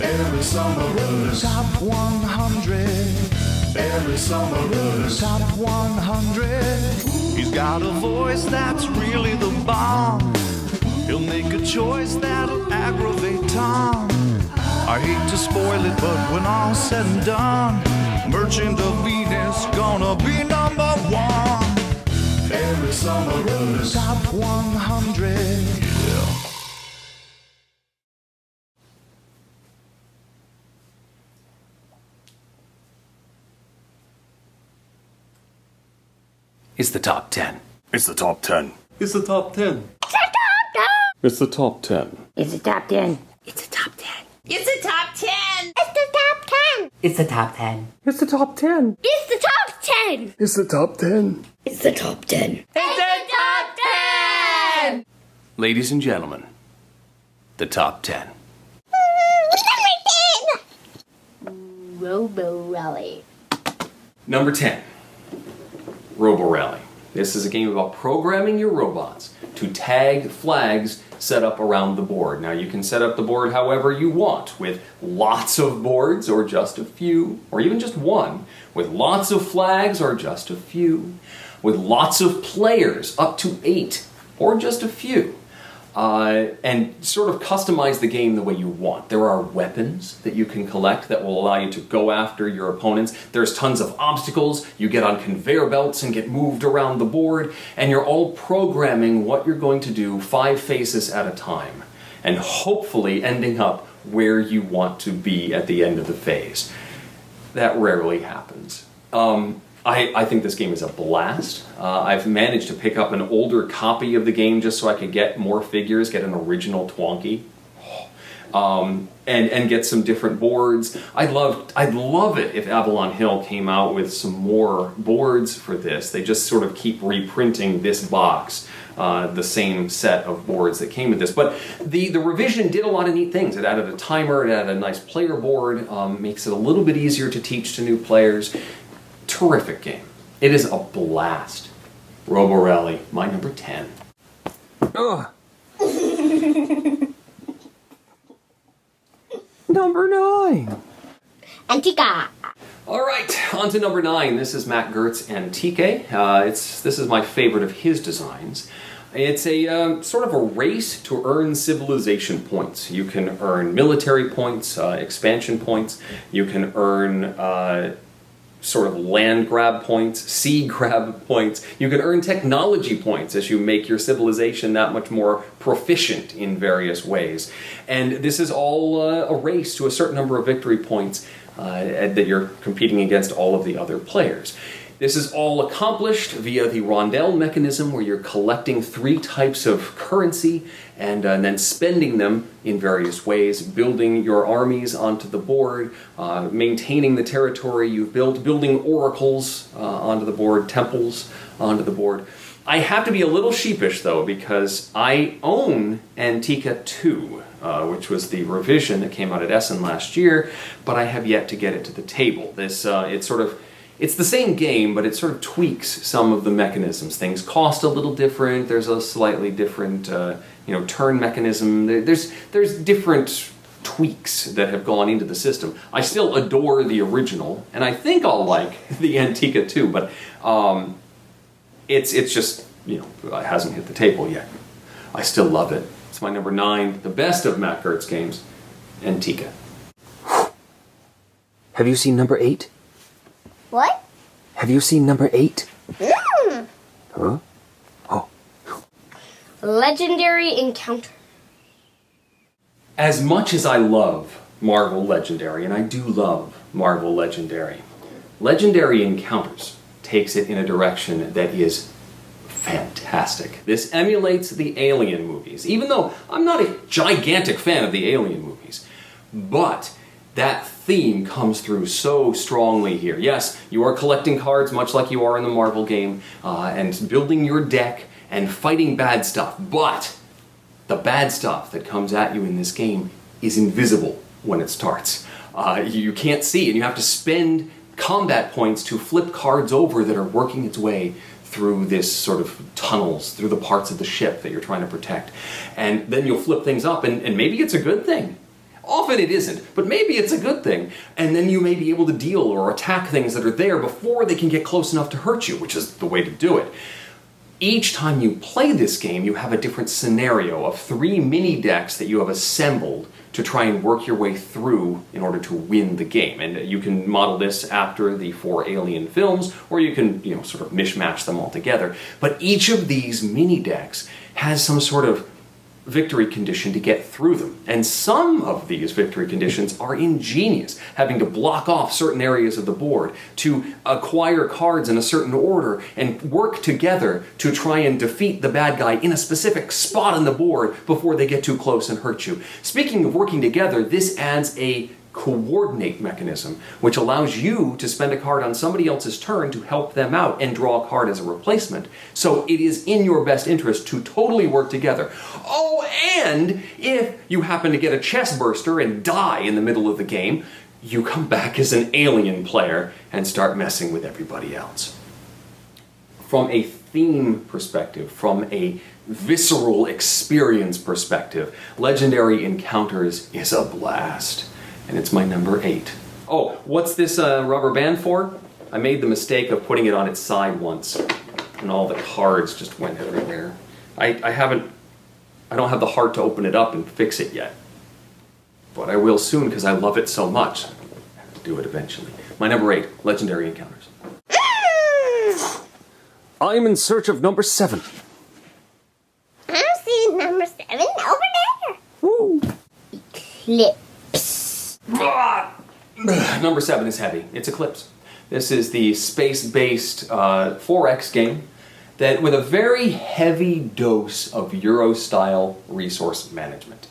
Every summer runners. Top 100. Every summer runners. Top 100. He's got a voice that's really the bomb. He'll make a choice that'll aggravate Tom. I hate to spoil it, but when all's said and done, Merchant of Venus gonna be number one. Every summer runners. Top 100. It's the top 10. It's the top 10. It's the top 10. It's the top 10. It's the top 10. It's the top 10. It's the top 10. It's the top 10. It's the top 10. It's the top 10. It's the top 10. It's the top 10. It's the top 10. It's the top 10. Ladies and gentlemen, the top 10. Robo Rally. Number 10, Robo Rally. This is a game about programming your robots to tag flags set up around the board. Now you can set up the board however you want, with lots of boards or just a few, or even just one, with lots of flags or just a few, with lots of players, up to 8, or just a few. And sort of customize the game the way you want. There are weapons that you can collect that will allow you to go after your opponents. There's tons of obstacles. You get on conveyor belts and get moved around the board, and you're all programming what you're going to do 5 faces at a time, and hopefully ending up where you want to be at the end of the phase. That rarely happens. I think this game is a blast. I've managed to pick up an older copy of the game just so I could get more figures, get an original Twonky, and get some different boards. I'd love it if Avalon Hill came out with some more boards for this. They just sort of keep reprinting this box, the same set of boards that came with this. But the revision did a lot of neat things. It added a timer, it added a nice player board, makes it a little bit easier to teach to new players. Terrific game. It is a blast. Robo Rally, my number 10. Ugh. Number 9. Antica. All right, on to number 9. This is Matt Gertz Antique. This is my favorite of his designs. It's a sort of a race to earn civilization points. You can earn military points, expansion points. You can earn sort of land grab points, sea grab points. You can earn technology points as you make your civilization that much more proficient in various ways. And this is all a race to a certain number of victory points that you're competing against all of the other players. This is all accomplished via the rondelle mechanism, where you're collecting 3 types of currency and then spending them in various ways, building your armies onto the board, maintaining the territory you've built, building oracles onto the board, temples onto the board. I have to be a little sheepish, though, because I own Antica 2, which was the revision that came out at Essen last year, but I have yet to get it to the table. It's the same game, but it sort of tweaks some of the mechanisms. Things cost a little different. There's a slightly different, turn mechanism. There's different tweaks that have gone into the system. I still adore the original, and I think I'll like the Antica too. But it's just it hasn't hit the table yet. I still love it. It's my number 9, the best of Matt Gertz games, Antica. Have you seen number 8? What? Have you seen number 8? Huh? Oh. Legendary Encounter. As much as I love Marvel Legendary, and I do love Marvel Legendary, Legendary Encounters takes it in a direction that is fantastic. This emulates the Alien movies, even though I'm not a gigantic fan of the Alien movies. But that theme comes through so strongly here. Yes, you are collecting cards much like you are in the Marvel game, and building your deck and fighting bad stuff, but the bad stuff that comes at you in this game is invisible when it starts. You can't see, and you have to spend combat points to flip cards over that are working its way through this sort of tunnels, through the parts of the ship that you're trying to protect. And then you'll flip things up, and maybe it's a good thing. Often it isn't, but maybe it's a good thing. And then you may be able to deal or attack things that are there before they can get close enough to hurt you, which is the way to do it. Each time you play this game, you have a different scenario of 3 mini decks that you have assembled to try and work your way through in order to win the game. And you can model this after the 4 Alien films, or you can, sort of mishmash them all together. But each of these mini decks has some sort of victory condition to get through them. And some of these victory conditions are ingenious, having to block off certain areas of the board, to acquire cards in a certain order, and work together to try and defeat the bad guy in a specific spot on the board before they get too close and hurt you. Speaking of working together, this adds a coordinate mechanism, which allows you to spend a card on somebody else's turn to help them out and draw a card as a replacement. So it is in your best interest to totally work together. Oh, and if you happen to get a chest burster and die in the middle of the game, you come back as an alien player and start messing with everybody else. From a theme perspective, from a visceral experience perspective, Legendary Encounters is a blast. And it's my number 8. Oh, what's this rubber band for? I made the mistake of putting it on its side once, and all the cards just went everywhere. I don't have the heart to open it up and fix it yet. But I will soon because I love it so much. I have to do it eventually. My number 8, Legendary Encounters. I'm in search of number 7. I see number 7 over there. Woo! Eclipse. Number 7 is heavy. It's Eclipse. This is the space-based 4X game that with a very heavy dose of Euro-style resource management.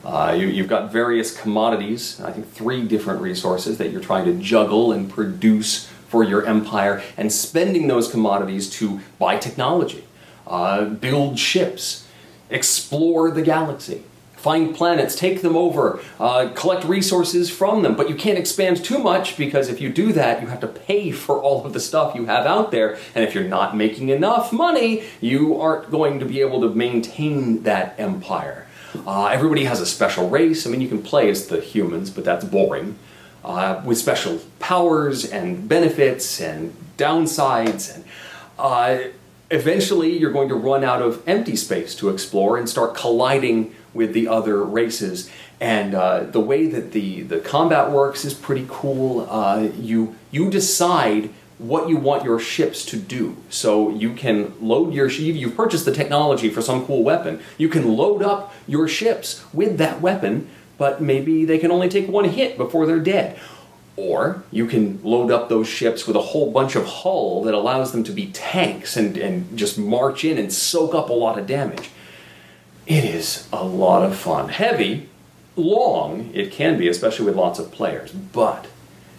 You've got various commodities, I think 3 different resources that you're trying to juggle and produce for your empire, and spending those commodities to buy technology, build ships, explore the galaxy. Find planets, take them over, collect resources from them, but you can't expand too much because if you do that, you have to pay for all of the stuff you have out there, and if you're not making enough money, you aren't going to be able to maintain that empire. Everybody has a special race. I mean, you can play as the humans, but that's boring. With special powers and benefits and downsides, and eventually you're going to run out of empty space to explore and start colliding with the other races. And the way that the combat works is pretty cool. You decide what you want your ships to do. So you can load your ship, you've purchased the technology for some cool weapon. You can load up your ships with that weapon, but maybe they can only take 1 hit before they're dead. Or you can load up those ships with a whole bunch of hull that allows them to be tanks and just march in and soak up a lot of damage. It is a lot of fun. Heavy, long, it can be, especially with lots of players, but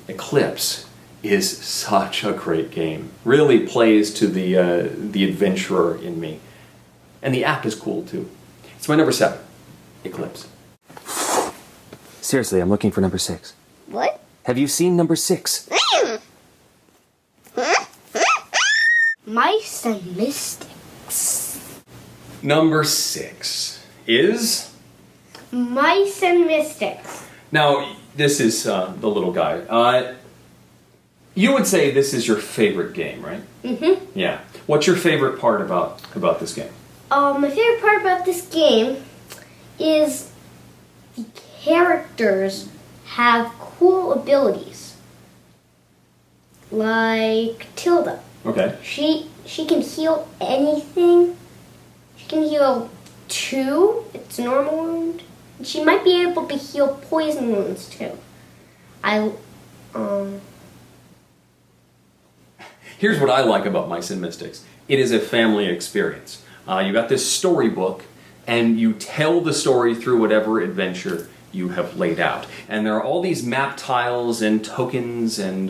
Eclipse is such a great game. Really plays to the adventurer in me. And the app is cool too. It's my number 7, Eclipse. Seriously, I'm looking for number 6. What? Have you seen number 6? Mice and Mystics. Number 6 is... Mice and Mystics. Now, this is the little guy. You would say this is your favorite game, right? Mm-hmm. Yeah. What's your favorite part about this game? My favorite part about this game is the characters have cool abilities. Like Tilda. Okay. She can heal anything. She can heal 2 if it's a normal wound. And she might be able to heal poison wounds too. Here's what I like about Mice and Mystics. It is a family experience. You got this storybook, and you tell the story through whatever adventure you have laid out. And there are all these map tiles and tokens and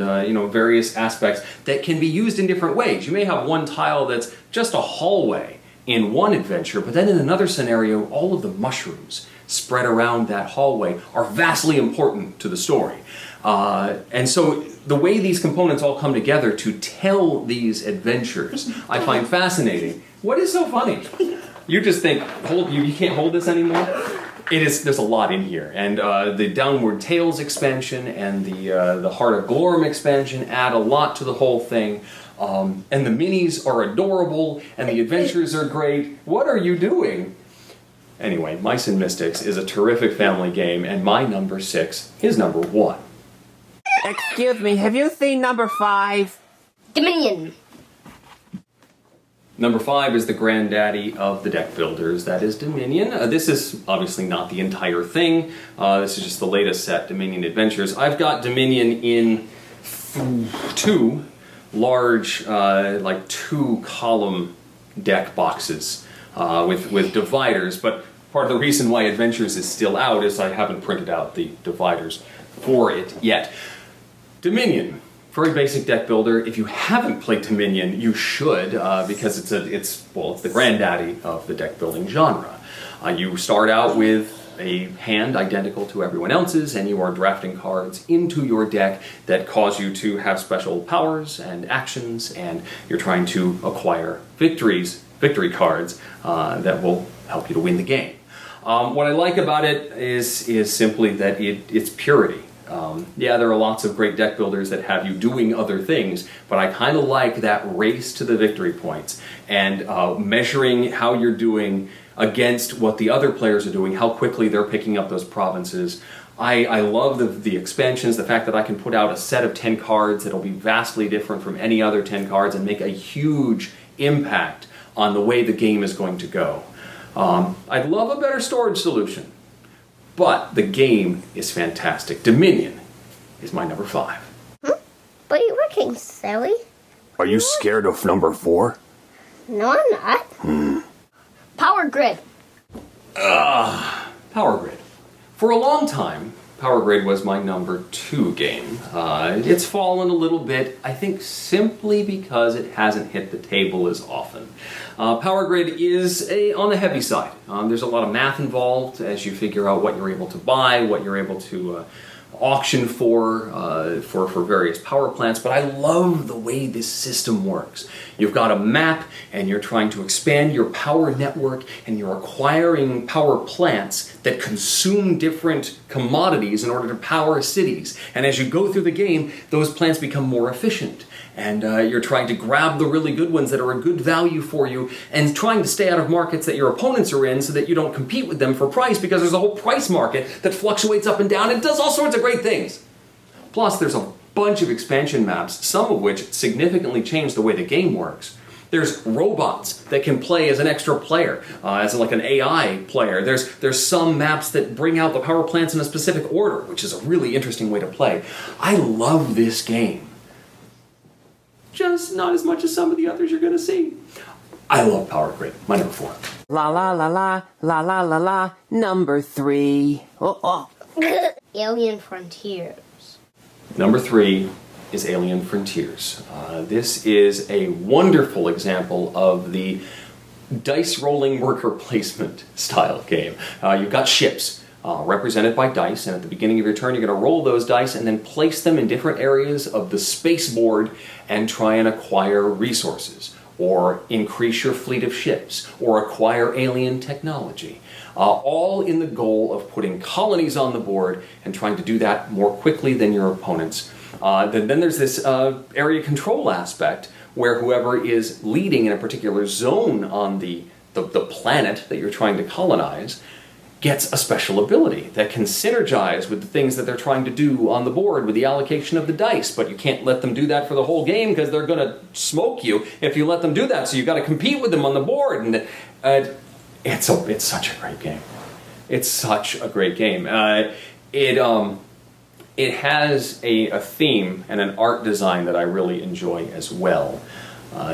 various aspects that can be used in different ways. You may have one tile that's just a hallway in one adventure, but then in another scenario, all of the mushrooms spread around that hallway are vastly important to the story. And so the way these components all come together to tell these adventures, I find fascinating. What is so funny? You just think, you can't hold this anymore? It is. There's a lot in here, and the Downward Tales expansion and the Heart of Glorm expansion add a lot to the whole thing. And the minis are adorable, and the adventures are great. What are you doing? Anyway, Mice and Mystics is a terrific family game, and my number 6 is number 1. Excuse me, have you seen number 5? Dominion. Number 5 is the granddaddy of the deck builders. That is Dominion. This is obviously not the entire thing. This is just the latest set, Dominion Adventures. I've got Dominion in 2 large, like 2-column deck boxes with dividers. But part of the reason why Adventures is still out is I haven't printed out the dividers for it yet. Dominion. Very basic deck builder. If you haven't played Dominion, you should, because it's the granddaddy of the deck building genre. You start out with a hand identical to everyone else's, and you are drafting cards into your deck that cause you to have special powers and actions, and you're trying to acquire victory cards that will help you to win the game. What I like about it is simply that it's purity. Yeah, there are lots of great deck builders that have you doing other things, but I kind of like that race to the victory points and measuring how you're doing against what the other players are doing, how quickly they're picking up those provinces. I love the expansions, the fact that I can put out a set of 10 cards that'll be vastly different from any other 10 cards and make a huge impact on the way the game is going to go. I'd love a better storage solution. But the game is fantastic. Dominion is my number 5. But you're working, silly. Are you scared of number 4? No, I'm not. Power Grid. Power Grid. For a long time, Power Grid was my number 2 game. It's fallen a little bit, I think simply because it hasn't hit the table as often. Power Grid is on the heavy side. There's a lot of math involved as you figure out what you're able to buy, what you're able to auction for various power plants, but I love the way this system works. You've got a map, and you're trying to expand your power network, and you're acquiring power plants that consume different commodities in order to power cities. And as you go through the game, those plants become more efficient. And you're trying to grab the really good ones that are a good value for you and trying to stay out of markets that your opponents are in so that you don't compete with them for price, because there's a whole price market that fluctuates up and down and does all sorts of great things. Plus, there's a bunch of expansion maps, some of which significantly change the way the game works. There's robots that can play as an extra player, as like an AI player. There's some maps that bring out the power plants in a specific order, which is a really interesting way to play. I love this game. Just not as much as some of the others you're going to see. I love Power Grid. My number 4. La la la la, la la la la, number 3. Oh. Alien Frontiers. Number 3 is Alien Frontiers. This is a wonderful example of the dice rolling worker placement style game. You've got ships. Represented by dice, and at the beginning of your turn you're going to roll those dice and then place them in different areas of the space board and try and acquire resources, or increase your fleet of ships, or acquire alien technology. All in the goal of putting colonies on the board and trying to do that more quickly than your opponents. Then there's this area control aspect where whoever is leading in a particular zone on the planet that you're trying to colonize gets a special ability that can synergize with the things that they're trying to do on the board with the allocation of the dice, but you can't let them do that for the whole game because they're going to smoke you if you let them do that, so you've got to compete with them on the board, and it's such a great game. It's such a great game. It has a theme and an art design that I really enjoy as well.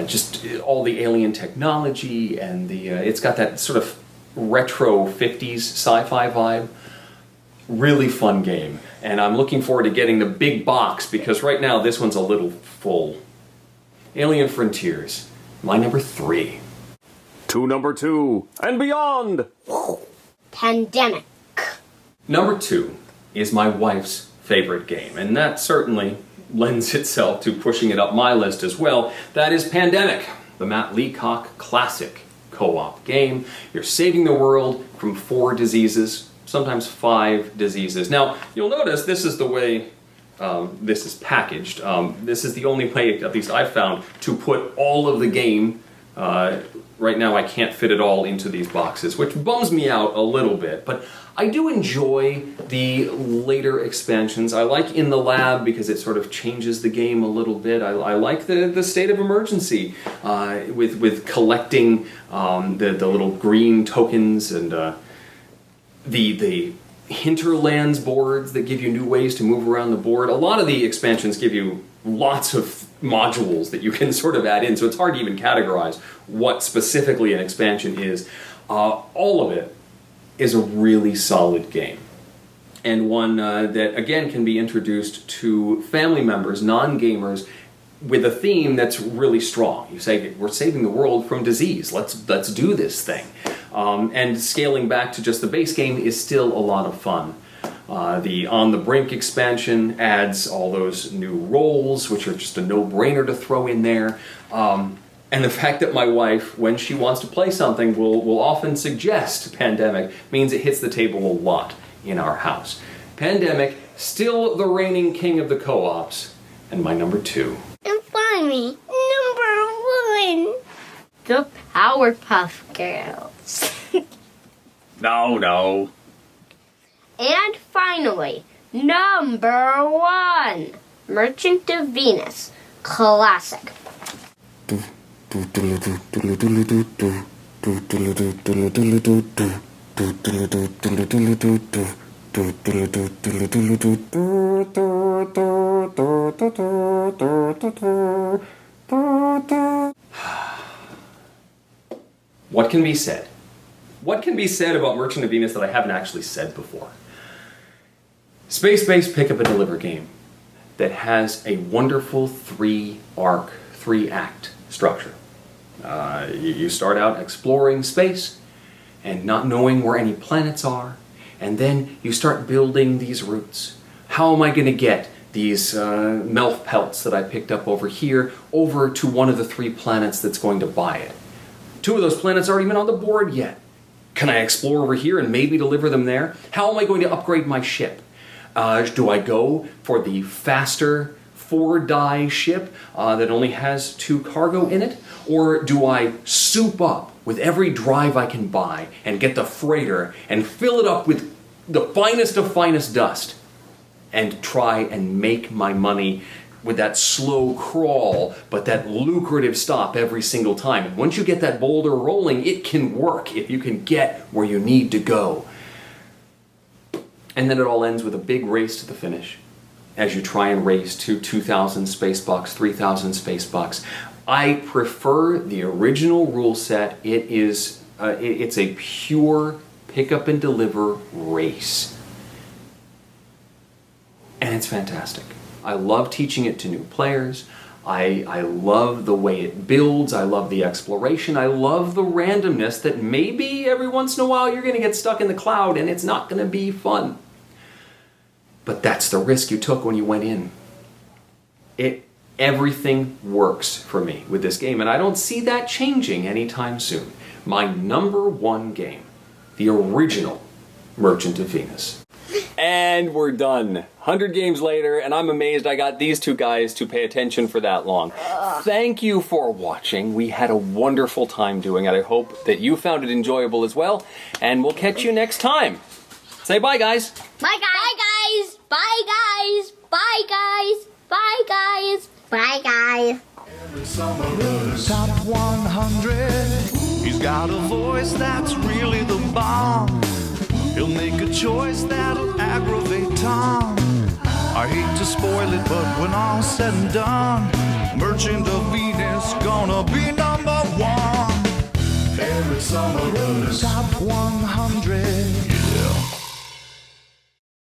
Just all the alien technology, and it's got that sort of retro 50s sci-fi vibe. Really fun game, and I'm looking forward to getting the big box because right now this one's a little full. Alien Frontiers, my number 3. To number 2 and beyond. Pandemic. Number 2 is my wife's favorite game, and that certainly lends itself to pushing it up my list as well. That is Pandemic, the Matt Leacock classic co-op game. You're saving the world from 4 diseases, sometimes 5 diseases. Now, you'll notice this is the way this is packaged. This is the only way, at least I've found, to put all of the game. Right now I can't fit it all into these boxes, which bums me out a little bit, but I do enjoy the later expansions. I like In the Lab because it sort of changes the game a little bit. I like the State of Emergency with collecting the little green tokens and the Hinterlands boards that give you new ways to move around the board. A lot of the expansions give you lots of modules that you can sort of add in, so it's hard to even categorize what specifically an expansion is. All of it is a really solid game, and one that again can be introduced to family members, non-gamers, with a theme that's really strong. You say, we're saving the world from disease, let's do this thing. And scaling back to just the base game is still a lot of fun. The On the Brink expansion adds all those new roles, which are just a no-brainer to throw in there. And the fact that my wife, when she wants to play something, will often suggest Pandemic means it hits the table a lot in our house. Pandemic, still the reigning king of the co-ops, and my number 2. And finally, number 1. The Powerpuff Girls. No. And finally, number 1. Merchant of Venus. Classic. What can be said? What can be said about Merchant of Venus that I haven't actually said before? Space-based pick up and deliver game that has a wonderful 3-arc, 3-act structure. You start out exploring space and not knowing where any planets are, and then you start building these routes. How am I going to get these Melf pelts that I picked up over here over to one of the 3 planets that's going to buy it? 2 of those planets aren't even on the board yet. Can I explore over here and maybe deliver them there? How am I going to upgrade my ship? Do I go for the faster 4-die ship that only has 2 cargo in it? Or do I soup up with every drive I can buy and get the freighter and fill it up with the finest of finest dust and try and make my money with that slow crawl but that lucrative stop every single time? And once you get that boulder rolling, it can work if you can get where you need to go. And then it all ends with a big race to the finish as you try and race to 2,000 space bucks, 3,000 space bucks. I prefer the original rule set. It's a pure pick up and deliver race. And it's fantastic. I love teaching it to new players. I love the way it builds. I love the exploration. I love the randomness that maybe every once in a while you're going to get stuck in the cloud and it's not going to be fun. But that's the risk you took when you went in. Everything works for me with this game, and I don't see that changing anytime soon. My number 1 game, the original Merchant of Venus. And we're done. 100 games later, and I'm amazed I got these 2 guys to pay attention for that long. Thank you for watching. We had a wonderful time doing it. I hope that you found it enjoyable as well, and we'll catch you next time. Say bye, guys. Bye, guys. Bye, guys. Bye, guys. Bye, guys. Bye, guys. Every summer runners. Top 100. He's got a voice that's really the bomb. He'll make a choice that'll aggravate Tom. I hate to spoil it, but when all's said and done, Merchant of Venus gonna be number 1. Every summer runners. Top 100.